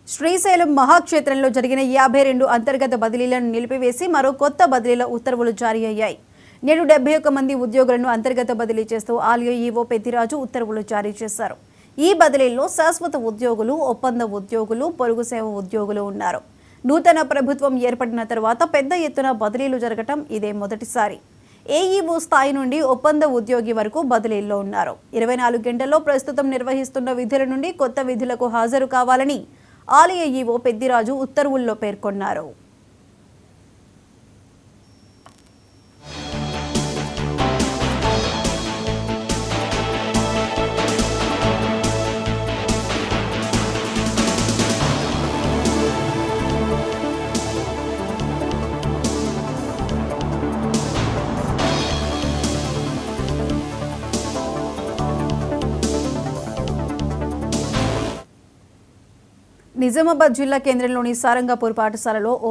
శ్రీశైలం మహాక్షేత్రంలో జరిగిన 52 అంతర్గత బదిలీలను నిలిపివేసి మరో కొత్త బదిలీల ఉత్తర్వులు జారీ అయ్యాయి. నేడు 71 మంది ఉద్యోగులను అంతర్గత బదిలీ చేస్తూ ఆలయ ఈవో పెద్దిరాజు ఉత్తర్వులు జారీ చేశారు. ఈ బదిలీల్లో శాశ్వత ఉద్యోగులు, ఒప్పంద ఉద్యోగులు, పొరుగు సేవ ఉద్యోగులు ఉన్నారు. నూతన ప్రభుత్వం ఏర్పడిన తర్వాత పెద్ద ఎత్తున బదిలీలు జరగటం ఇదే మొదటిసారి. ఏఈఓ స్థాయి నుండి ఒప్పంద ఉద్యోగి వరకు బదిలీల్లో ఉన్నారు. 24 గంటల్లో ప్రస్తుతం నిర్వహిస్తున్న విధుల నుండి కొత్త విధులకు హాజరు కావాలని ఆలయ ఈవో పెద్దిరాజు ఉత్తర్వుల్లో పేర్కొన్నారు. నిజామాబాద్ జిల్లా కేంద్రంలోని సారంగపూర్ పాఠశాలలో ఓ